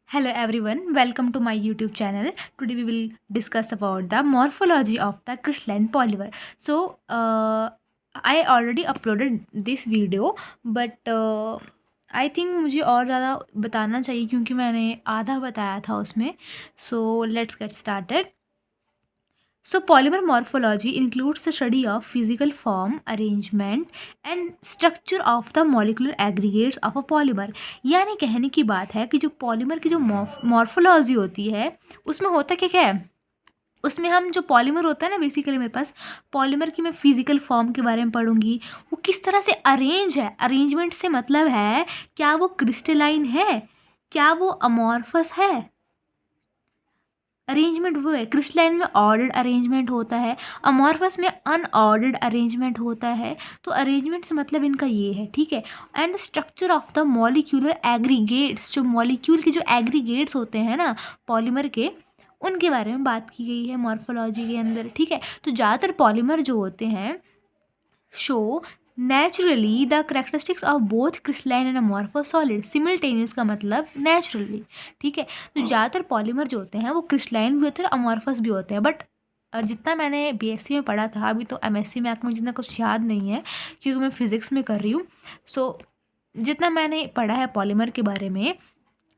Hello everyone, welcome to my YouTube channel. Today we will discuss about the morphology of the crystalline polymer. I already uploaded this video, but I think मुझे और ज़्यादा बताना चाहिए क्योंकि मैंने आधा बताया था उसमें. So let's get started. So, polymer morphology includes the study of physical form, arrangement and structure of the molecular aggregates of a polymer. यानी कहने की बात है कि जो पॉलीमर की जो मॉर्फोलॉजी होती है उसमें होता क्या क्या है. उसमें हम जो पॉलीमर होता है ना, बेसिकली मेरे पास पॉलीमर की मैं फिजिकल फॉर्म के बारे में पढ़ूंगी. वो किस तरह से अरेंज है. अरेंजमेंट से मतलब है क्या वो क्रिस्टलाइन है, क्या वो अमॉर्फस है. अरेंजमेंट वो है. क्रिस्टलाइन में ऑर्डर्ड अरेंजमेंट होता है, अमॉर्फस में अनऑर्डर्ड अरेंजमेंट होता है. तो अरेंजमेंट से मतलब इनका ये है, ठीक है. And structure of the molecular aggregates, जो मॉलिक्यूल के जो एग्रीगेट्स होते हैं ना पॉलीमर के, उनके बारे में बात की गई है मॉर्फोलॉजी के अंदर, ठीक है. तो ज़्यादातर पॉलीमर जो होते हैं show naturally the characteristics of both crystalline and amorphous solid. Simultaneous का मतलब नेचुरली, ठीक है. तो ज़्यादातर पॉलीमर जो होते हैं वो क्रिस्टलाइन भी होते हैं और अमॉर्फस भी होते हैं. बट जितना मैंने बीएससी में पढ़ा था, अभी तो एमएससी में मुझे जितना कुछ याद नहीं है क्योंकि मैं फिज़िक्स में कर रही हूँ. सो जितना मैंने पढ़ा है पॉलीमर के बारे में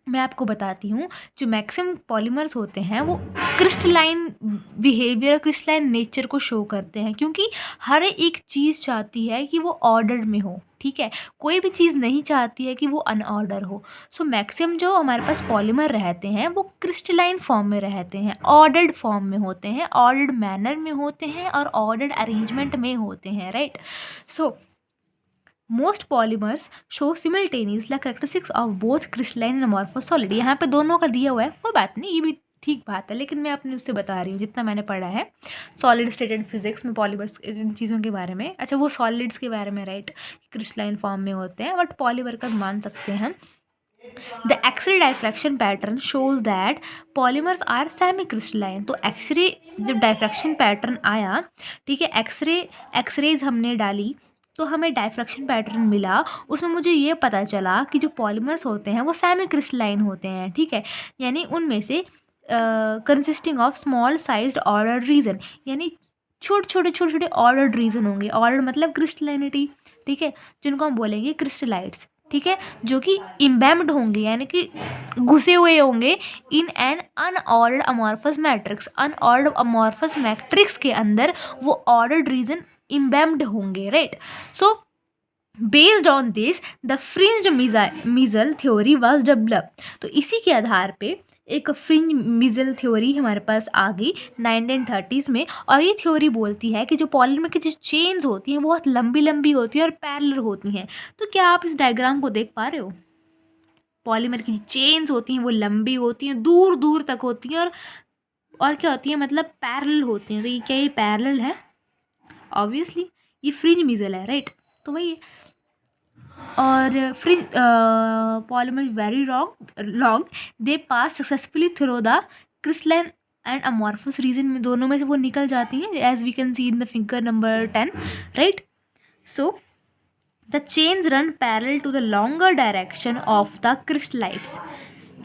मैं आपको बताती हूँ. जो मैक्सिमम पॉलीमर्स होते हैं वो क्रिस्टलाइन बिहेवियर, क्रिस्टलाइन नेचर को शो करते हैं क्योंकि हर एक चीज़ चाहती है कि वो ऑर्डर में हो, ठीक है. कोई भी चीज़ नहीं चाहती है कि वो अनऑर्डर हो. सो मैक्सिमम जो हमारे पास पॉलीमर रहते हैं वो क्रिस्टलाइन फॉर्म में रहते हैं, ऑर्डर्ड फॉर्म में होते हैं, ऑर्डर्ड मैनर में होते हैं और ऑर्डर्ड अरेंजमेंट में होते हैं, right. So most polymers show simultaneous the characteristics of both crystalline and amorphous solid. यहाँ पे दोनों का दिया हुआ है, कोई बात नहीं, ये भी ठीक बात है, लेकिन मैं अपने उससे बता रही हूँ जितना मैंने पढ़ा है सॉलिड स्टेटेड फिजिक्स में पॉलीमर्स इन चीज़ों के बारे में. अच्छा, वो सॉलिड्स के बारे में, राइट, क्रिस्टलाइन फॉर्म में होते हैं, बट पॉलीमर का मान सकते हैं. The X-ray diffraction pattern shows that polymers are semi-crystalline. तो एक्सरे जब डायफ्रैक्शन पैटर्न आया, ठीक है, एक्सरेज हमने डाली तो हमें डायफ्रैक्शन पैटर्न मिला. उसमें मुझे ये पता चला कि जो पॉलीमर्स होते हैं वो सेमी क्रिस्टलाइन होते हैं, ठीक है. यानी उनमें से consisting of small sized ordered region, यानी छोटे छोटे ऑर्डर्ड रीजन होंगे. ऑर्डर मतलब क्रिस्टलाइनिटी, ठीक है, जिनको हम बोलेंगे क्रिस्टलाइट्स, ठीक है, जो कि इम्बेम्ड होंगे यानी कि घुसे हुए होंगे in an unordered amorphous matrix. Unordered amorphous matrix के अंदर वो ऑर्डर्ड रीजन इम्बेम्ड होंगे, right. So based on this the fringed missile theory was developed. तो इसी के आधार पे एक फ्रिंज मिजल थ्योरी हमारे पास आ गई 1930s में. और ये थ्योरी बोलती है कि जो पॉलीमर की जो चेन्स होती हैं बहुत लंबी लंबी होती हैं और पैरेलल होती हैं. तो क्या आप इस डायग्राम को देख पा रहे हो. पॉलीमर की चेन्स होती हैं वो लंबी होती हैं, दूर दूर तक होती हैं, और क्या होती है मतलब पैरेलल होती हैं. तो ये क्या, ये पैरेलल है ऑब्वियसली, ये फ्रिंज मिजल है, राइट. तो वही है. और fringe polymer very long they pass successfully through the crystalline and amorphous region में. दोनों में से वो निकल जाती हैं as we can see in the figure number 10, right. So the chains run parallel to the longer direction of the crystallites.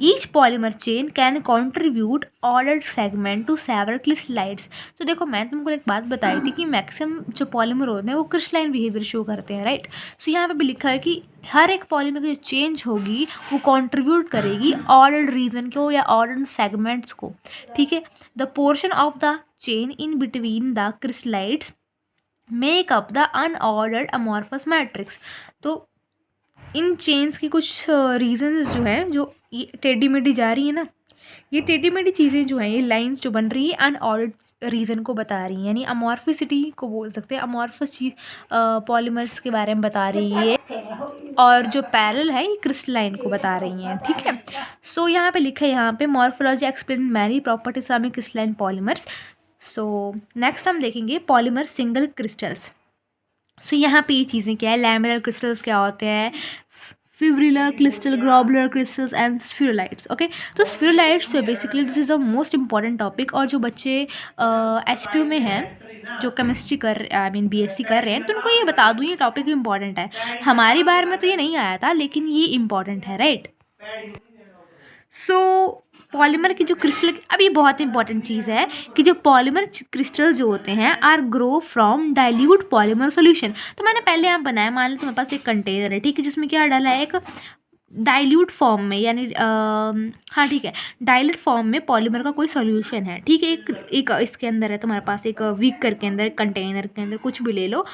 Each polymer chain can contribute ordered segment to several crystallites. तो देखो, मैं तुमको एक बात बताई थी कि maximum जो पॉलीमर होते हैं वो क्रिस्टलाइन बिहेवियर शो करते हैं, राइट. सो यहाँ पे भी लिखा है कि हर एक पॉलीमर की जो चेंज होगी वो कंट्रीब्यूट करेगी ऑर्डर्ड रीजन को या ऑर्डर्ड सेगमेंट्स को, ठीक है. The portion of the chain in between the crystallites make up the unordered amorphous matrix. तो इन चेन्स की कुछ रीजंस जो हैं, जो ये टेढ़ी मेढ़ी जा रही है ना, ये टेढ़ी मेढ़ी चीज़ें जो हैं, ये लाइंस जो बन रही है अनऑर्डर्ड रीज़न को बता रही हैं, यानी अमॉर्फिसिटी को बोल सकते हैं. अमॉर्फस चीज पॉलीमर्स के बारे में बता रही है, और जो पैरेलल है ये क्रिस्टलाइन को बता रही हैं, ठीक है. सो यहाँ पे लिखा है, यहाँ पे morphology explain many properties of crystalline polymers. So next हम देखेंगे पॉलीमर सिंगल क्रिस्टल्स. सो यहाँ पे ये चीज़ें क्या है, लैमिनर क्रिस्टल्स क्या होते हैं, fibrillar crystal, globular crystals and spherulites. Okay, तो स्फीरोलाइट्स जो basically this is the most important topic. और जो बच्चे एचपीयू में हैं, जो केमिस्ट्री कर आई मीन बीएससी कर रहे हैं, तो उनको ये बता दूँ ये टॉपिक इंपॉर्टेंट है. हमारी बार में तो ये नहीं आया था, लेकिन ये इंपॉर्टेंट है, राइट. सो पॉलीमर की जो क्रिस्टल, अब ये बहुत इंपॉर्टेंट चीज़ है कि जो पॉलीमर क्रिस्टल जो होते हैं are grow from dilute polymer solution. तो मैंने पहले यहाँ बनाया, मान लो तुम्हारे पास एक कंटेनर है, ठीक है, जिसमें क्या डाला है, एक डाइल्यूट फॉर्म में, यानी हाँ ठीक है, डाइल्यूट फॉर्म में पॉलीमर का कोई सॉल्यूशन है, ठीक है, एक इसके अंदर है तुम्हारे पास, एक बीकर के अंदर, कंटेनर के अंदर, कुछ भी ले लो,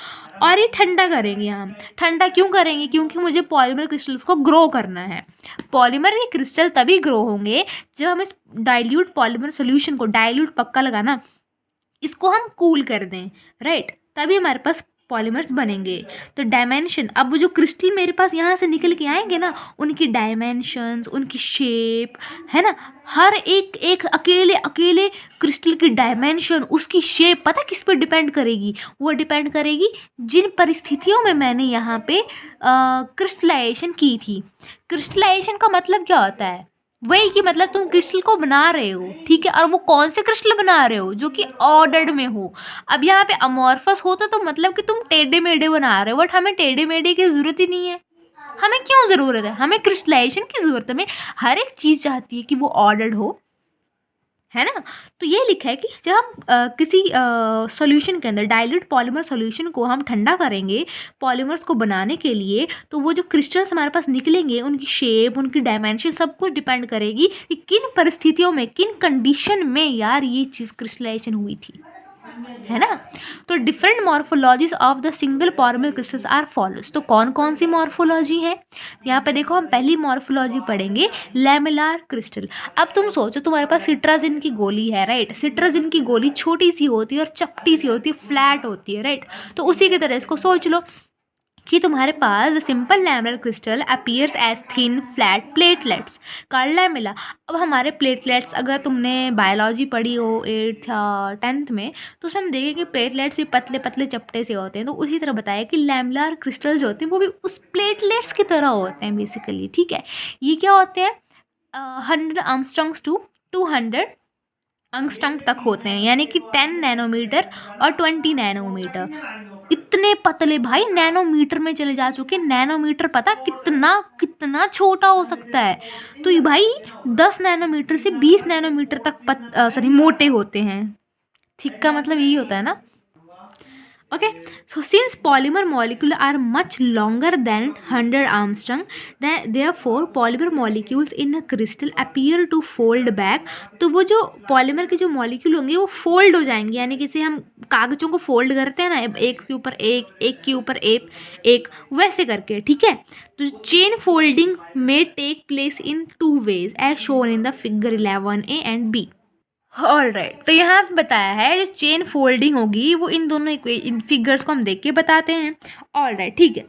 और ये ठंडा करेंगे हम। ठंडा क्यों करेंगे? क्योंकि मुझे पॉलीमर क्रिस्टल्स को ग्रो करना है। पॉलीमर के क्रिस्टल तभी ग्रो होंगे जब हम इस डाइल्यूट पॉलीमर सॉल्यूशन को, डाइल्यूट पक्का लगाना, इसको हम कूल कर दें, राइट, तभी हमारे पास पॉलीमर्स बनेंगे। तो डायमेंशन, अब वो जो क्रिस्टल मेरे पास यहाँ से निकल के आएंगे ना, उनकी डायमेंशंस, उनकी शेप, है ना, हर एक एक अकेले अकेले क्रिस्टल की डायमेंशन, उसकी शेप पता किस पर डिपेंड करेगी? वो डिपेंड करेगी जिन परिस्थितियों में मैंने यहाँ पे क्रिस्टलाइजेशन की थी। क्रिस्टलाइजेशन का मतलब क्या होता है? वही कि मतलब तुम क्रिस्टल को बना रहे हो, ठीक है, और वो कौन से क्रिस्टल बना रहे हो? जो कि ऑर्डर्ड में हो। अब यहाँ पे अमॉर्फस होता तो मतलब कि तुम टेढ़े मेढ़े बना रहे हो, बट हमें टेढ़े मेढ़े की ज़रूरत ही नहीं है। हमें क्यों ज़रूरत है? हमें क्रिस्टलाइजेशन की ज़रूरत है। हमें हर एक चीज़ चाहती है कि वो ऑर्डर्ड हो, है ना। तो ये लिखा है कि जब हम किसी सॉल्यूशन के अंदर, डाइल्यूट पॉलीमर सॉल्यूशन को हम ठंडा करेंगे पॉलीमर्स को बनाने के लिए, तो वो जो क्रिस्टल्स हमारे पास निकलेंगे, उनकी शेप, उनकी डायमेंशन, सब कुछ डिपेंड करेगी कि किन परिस्थितियों में, किन कंडीशन में यार ये चीज़ क्रिस्टलाइजेशन हुई थी, है ना। तो different morphologies of the single polymer crystals are follows. तो कौन कौन सी मॉर्फोलॉजी है यहाँ पे? देखो, हम पहली मॉर्फोलॉजी पढ़ेंगे लैमेलार क्रिस्टल। अब तुम सोचो, तुम्हारे पास सिट्राजिन की गोली है, राइट। सिट्राजिन की गोली छोटी सी होती है और चपटी सी होती है, फ्लैट होती है, राइट। तो उसी की तरह इसको सोच लो कि तुम्हारे पास the simple lamellar crystal appears as thin flat platelets called lamella. अब हमारे प्लेटलेट्स, अगर तुमने बायोलॉजी पढ़ी हो 8th या 10th में, तो उसमें हम देखें कि प्लेटलेट्स भी पतले पतले चपटे से होते हैं। तो उसी तरह बताया कि लैमेलर क्रिस्टल जो होते हैं वो भी उस प्लेटलेट्स की तरह होते हैं बेसिकली, ठीक है। ये क्या होते हैं? 100 एंगस्ट्रॉम्स टू 200 एंगस्ट्रॉम तक होते हैं, यानी कि 10 नैनोमीटर और 20 नैनोमीटर। इतने पतले भाई, नैनोमीटर में चले जा चुके। नैनोमीटर पता कितना कितना छोटा हो सकता है? तो ये भाई 10 नैनोमीटर से 20 नैनोमीटर तक मोटे होते हैं। ठीक का मतलब यही होता है ना। Okay, so since polymer molecules are much longer than 100 Armstrong, therefore polymer molecules in a crystal appear to fold back. तो वो जो पॉलीमर के जो मॉलिक्यूल होंगे वो फोल्ड हो जाएंगे, यानी कि जैसे हम कागजों को फोल्ड करते हैं ना, एक के ऊपर एक, एक के ऊपर एक, वैसे करके, ठीक है। तो चेन फोल्डिंग में take place in 2 ways as shown in the figure 11A and B। All right, तो यहाँ पे बताया है जो चेन फोल्डिंग होगी वो इन दोनों इन फिगर्स को हम देख के बताते हैं। ऑल राइट, ठीक है।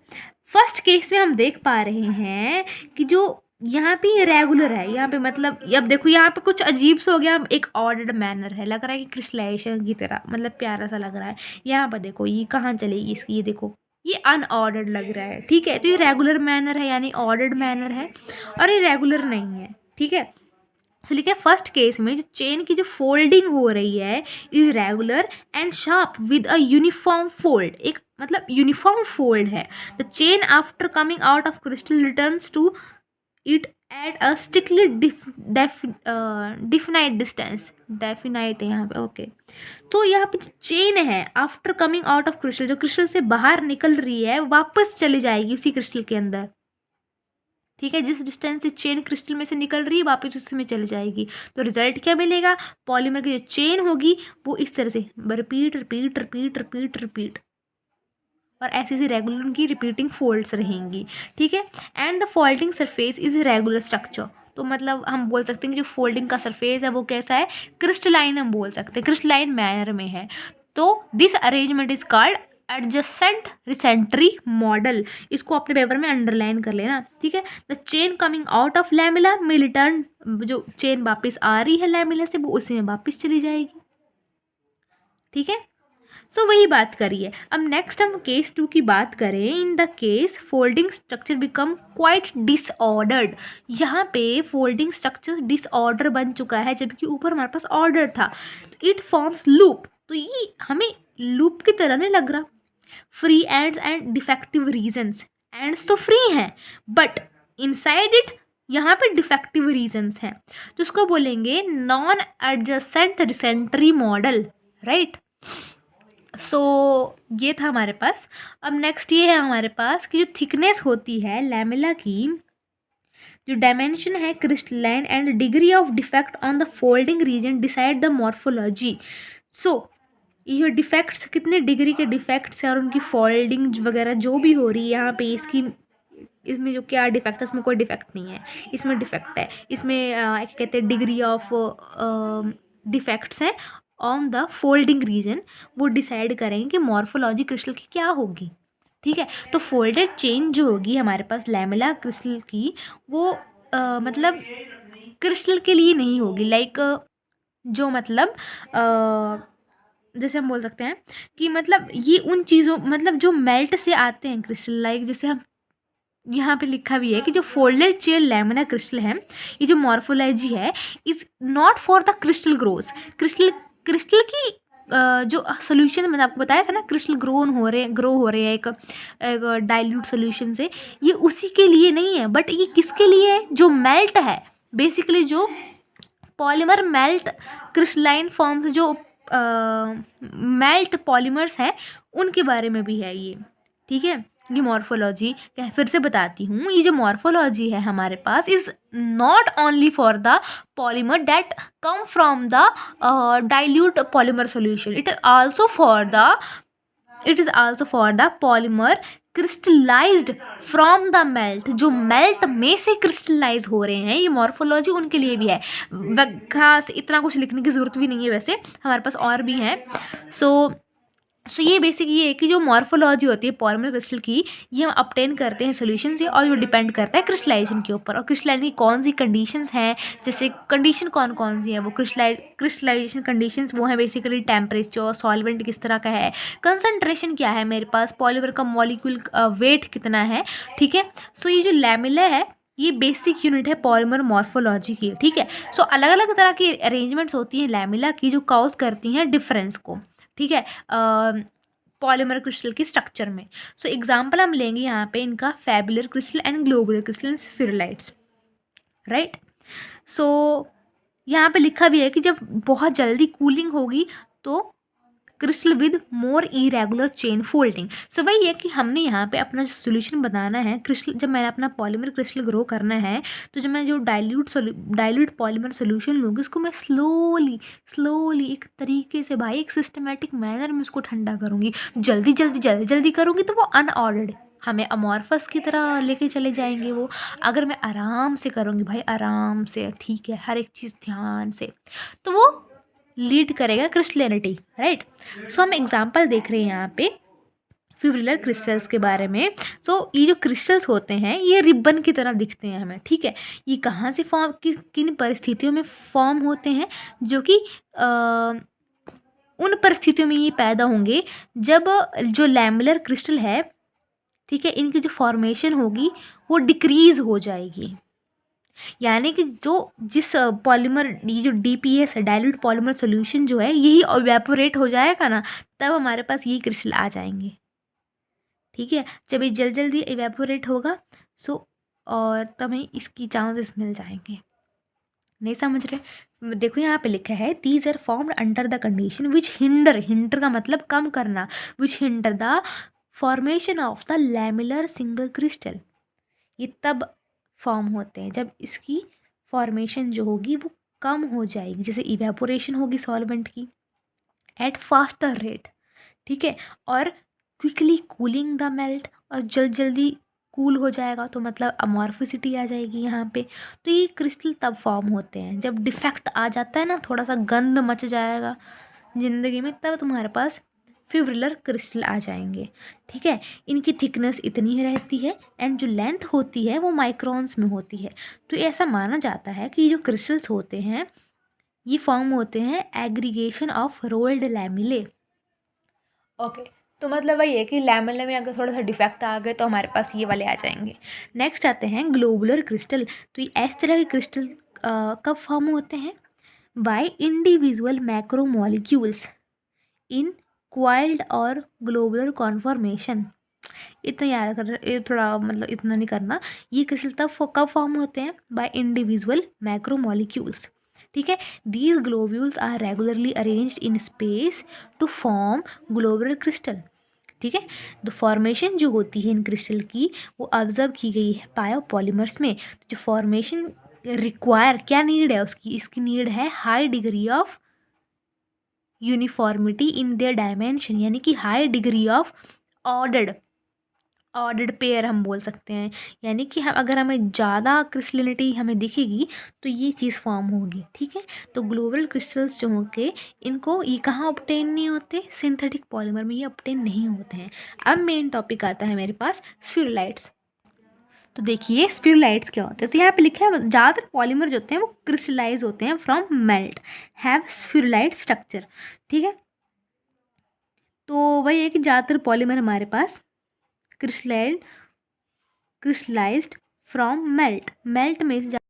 फर्स्ट केस में हम देख पा रहे हैं कि जो यहाँ पे रेगुलर है, यहाँ पे मतलब अब देखो यहाँ पे कुछ अजीब सा हो गया, एक ऑर्डर्ड मैनर है, लग रहा है कि क्रिस्टलाइजेशन की तरह, मतलब प्यारा सा लग रहा है। यहाँ पर देखो ये कहाँ चलेगी इसकी, ये देखो ये अनऑर्डर्ड लग रहा है, ठीक है। तो ये रेगुलर मैनर है, यानी ऑर्डर्ड मैनर है, और ये रेगुलर नहीं है, ठीक है। तो लिखा है फर्स्ट केस में जो चेन की जो फोल्डिंग हो रही है is regular and sharp with a uniform fold, एक मतलब यूनिफॉर्म फोल्ड है। The chain after coming out of crystal returns to it at a strictly definite distance, definite है यहाँ पे, ओके। तो यहाँ पे जो चेन है after coming out of crystal, जो क्रिस्टल से बाहर निकल रही है वापस चली जाएगी उसी क्रिस्टल के अंदर, ठीक है। जिस डिस्टेंस से चेन क्रिस्टल में से निकल रही है वापस उसी में चली जाएगी। तो रिजल्ट क्या मिलेगा? पॉलीमर की जो चेन होगी वो इस तरह से repeat repeat repeat repeat repeat, और ऐसी ऐसी रेगुलर उनकी रिपीटिंग फोल्ड्स रहेंगी, ठीक है। And the folding surface is regular structure. तो मतलब हम बोल सकते हैं कि जो फोल्डिंग का सरफेस है वो कैसा है? क्रिस्टलाइन, हम बोल सकते हैं क्रिस्टलाइन मैनर में है। तो this arrangement is called adjacent reentry model. इसको अपने पेपर में अंडरलाइन कर लेना, ठीक है। The chain coming out of lamella में रिटर्न, जो चेन वापस आ रही है लैमेला से वो उसी में वापस चली जाएगी, ठीक है। तो वही बात करिए। अब नेक्स्ट हम केस 2 की बात करें। In the case folding structure become quite disordered. यहाँ पे फोल्डिंग स्ट्रक्चर डिसऑर्डर बन चुका है जबकि ऊपर हमारे पास ऑर्डर था। तो इट फॉर्म्स लूप, तो ये हमें लूप की तरह नहीं लग रहा। Free ends and defective regions, ends तो फ्री हैं बट इनसाइड इट यहाँ पे डिफेक्टिव रीजंस हैं, तो उसको बोलेंगे non adjacent reentry model, right. So ये था हमारे पास। अब नेक्स्ट ये है हमारे पास कि जो थिकनेस होती है लैमेला की, जो डायमेंशन है crystalline and degree of defect on the folding region decide the morphology. सो ये जो डिफेक्ट्स, कितने डिग्री के डिफेक्ट्स हैं और उनकी फोल्डिंग वगैरह जो भी हो रही है यहाँ पे, इसकी, इसमें जो क्या डिफेक्ट है, इसमें कोई डिफेक्ट नहीं है, इसमें डिफेक्ट है, इसमें क्या कहते हैं डिग्री ऑफ डिफेक्ट्स हैं ऑन द फोल्डिंग रीजन, वो डिसाइड करेंगे कि मॉर्फोलॉजी क्रिस्टल की क्या होगी। ठीक है, तो फोल्डेड चेन जो होगी हमारे पास लैमेला क्रिस्टल की, वो मतलब क्रिस्टल के लिए नहीं होगी, लाइक जो मतलब जैसे हम बोल सकते हैं कि मतलब ये उन चीज़ों, मतलब जो मेल्ट से आते हैं क्रिस्टल, लाइक जैसे हम यहाँ पे लिखा भी है कि जो फोल्डेड चेयर लैमिना क्रिस्टल है, ये जो मॉर्फोलॉजी है is not for the crystal growth. Crystal crystal की जो सोल्यूशन मैंने आपको बताया था ना, क्रिस्टल ग्रो हो रहे हैं एक डाइल्यूट सोल्यूशन से, ये उसी के लिए नहीं है, बट ये किसके लिए है, जो मेल्ट है, बेसिकली जो पॉलीमर मेल्ट क्रिस्टलाइन फॉर्म्स, जो मेल्ट पॉलीमर्स हैं, उनके बारे में भी है ये। ठीक है, ये मॉर्फोलॉजी फिर से बताती हूँ, ये जो मॉर्फोलॉजी है हमारे पास is not only for the polymer that come from the dilute polymer solution, it is also for the polymer crystallized from the melt, जो मेल्ट में से क्रिस्टलाइज हो रहे हैं, ये मॉर्फोलॉजी उनके लिए भी है। खास इतना कुछ लिखने की ज़रूरत भी नहीं है, वैसे हमारे पास और भी हैं। सो ये बेसिक ये है कि जो मॉर्फोलॉजी होती है पॉलीमर क्रिस्टल की, ये हम ऑब्टेन करते हैं सोल्यूशन से, और ये डिपेंड करता है क्रिस्टलाइजेशन के ऊपर, और क्रिस्टलाइजेशन की कौन सी कंडीशंस हैं, जैसे कंडीशन कौन कौन सी है, वो क्रिस्टलाइजेशन कंडीशंस वो हैं बेसिकली टेम्परेचर, सॉल्वेंट किस तरह का है, कंसनट्रेशन क्या है मेरे पास, पॉलीमर का मॉलिक्यूल वेट कितना है। ठीक है, सो ये जो लैमेला है ये बेसिक यूनिट है पॉलीमर मॉर्फोलॉजी की। ठीक है, सो अलग अलग तरह की अरेंजमेंट्स होती हैं लैमेला की जो कॉज करती हैं डिफरेंस को। ठीक है, पॉलीमर क्रिस्टल की स्ट्रक्चर में। सो एग्जांपल हम लेंगे यहाँ पे इनका fibrillar crystal and globular crystal and spherulites, right. So यहाँ पे लिखा भी है कि जब बहुत जल्दी कूलिंग होगी तो crystal with more irregular chain folding. So वही है कि हमने यहाँ पे अपना जो सोल्यूशन बनाना है क्रिस्टल, जब मैंने अपना पॉलीमर क्रिस्टल ग्रो करना है, तो जब मैं जो डाइल्यूट पॉलीमर सोल्यूशन लूँगी, उसको मैं स्लोली एक तरीके से भाई एक सिस्टमेटिक मैनर में उसको ठंडा करूँगी। जल्दी करूँगी तो वो अनऑर्डर्ड हमें अमॉर्फस की तरह लेके चले जाएंगे वो। अगर मैं आराम से करूँगी भाई, आराम से, ठीक है, हर एक चीज़ ध्यान से, तो वो लीड करेगा क्रिस्टलिनिटी, राइट। सो हम एग्जांपल देख रहे हैं यहाँ पे फिब्रिलर क्रिस्टल्स के बारे में। सो ये जो क्रिस्टल्स होते हैं ये रिबन की तरह दिखते हैं हमें। ठीक है, ये कहाँ से फॉर्म, किन परिस्थितियों में फॉर्म होते हैं, जो कि उन परिस्थितियों में ये पैदा होंगे जब जो लैमेलर क्रिस्टल है, ठीक है, इनकी जो फॉर्मेशन होगी वो डिक्रीज हो जाएगी। यानी कि जिस पॉलीमर, ये जो डीपीएस है डाइल्यूट पॉलीमर सॉल्यूशन जो है, यही इवेपोरेट हो जाएगा ना, तब हमारे पास यही क्रिस्टल आ जाएंगे। ठीक है, जब ये जल्दी इवेपोरेट होगा, सो और तब हमें इसकी चांसेस मिल जाएंगे। नहीं समझ रहे, देखो यहाँ पे लिखा है these are formed under the condition which hinder का मतलब कम करना, which hinder the formation of the lamellar single crystal. ये तब फॉर्म होते हैं जब इसकी फॉर्मेशन जो होगी वो कम हो जाएगी, जैसे इवेपोरेशन होगी सॉल्वेंट की एट फास्टर रेट। ठीक है, और क्विकली कूलिंग द मेल्ट, और जल्दी कूल हो जाएगा तो मतलब अमॉर्फिसिटी आ जाएगी यहाँ पे। तो ये क्रिस्टल तब फॉर्म होते हैं जब डिफेक्ट आ जाता है ना, थोड़ा सा गंद मच जाएगा ज़िंदगी में, तब तुम्हारे पास फिब्रिलर क्रिस्टल आ जाएंगे। ठीक है, इनकी थिकनेस इतनी ही रहती है एंड जो लेंथ होती है वो माइक्रोन्स में होती है। तो ऐसा माना जाता है कि जो क्रिस्टल्स होते हैं ये फॉर्म होते हैं aggregation of rolled lamellae. Okay, तो मतलब वही है कि लैमेला में अगर थोड़ा सा डिफेक्ट आ गए तो हमारे पास ये वाले आ जाएंगे। नेक्स्ट आते हैं ग्लोबुलर क्रिस्टल। तो ये इस तरह के क्रिस्टल कब फॉर्म होते हैं, by individual macromolecules in coiled और ग्लोबुलर कॉन्फॉर्मेशन। इतना याद कर, ये थोड़ा मतलब इतना नहीं करना। ये क्रिस्टल तब कब फॉर्म होते हैं? बाय इंडिविजुअल मैक्रोमोलिक्यूल्स, ठीक है। These globules are regularly arranged in space to form globular crystal, ठीक है। तो फॉर्मेशन जो होती है इन क्रिस्टल की वो ऑब्जर्व की गई है बायोपॉलीमर्स में। तो जो फॉर्मेशन रिक्वायर क्या नीड है उसकी, इसकी नीड है high degree of uniformity in their dimension, यानी कि high degree of ordered ordered pair हम बोल सकते हैं। यानी कि हम अगर हमें ज़्यादा क्रिस्टलिनिटी हमें दिखेगी तो ये चीज़ फॉर्म होगी, ठीक है। तो ग्लोबल क्रिस्टल्स जो होंगे इनको ये कहाँ ऑब्टेन नहीं होते? सिंथेटिक पॉलीमर में ये ऑब्टेन नहीं होते हैं। अब मेन टॉपिक आता है मेरे पास स्फीरुलाइट्स। तो देखिए स्फीरुलाइट्स क्या होते हैं। तो यहाँ पे लिखा है ज़्यादातर पॉलीमर जो होते हैं वो क्रिस्टलाइज होते हैं फ्रॉम मेल्ट, हैव स्फीरुलाइट स्ट्रक्चर, ठीक है। तो वही है कि ज़्यादातर पॉलीमर हमारे पास क्रिस्टलाइज्ड फ्रॉम मेल्ट में से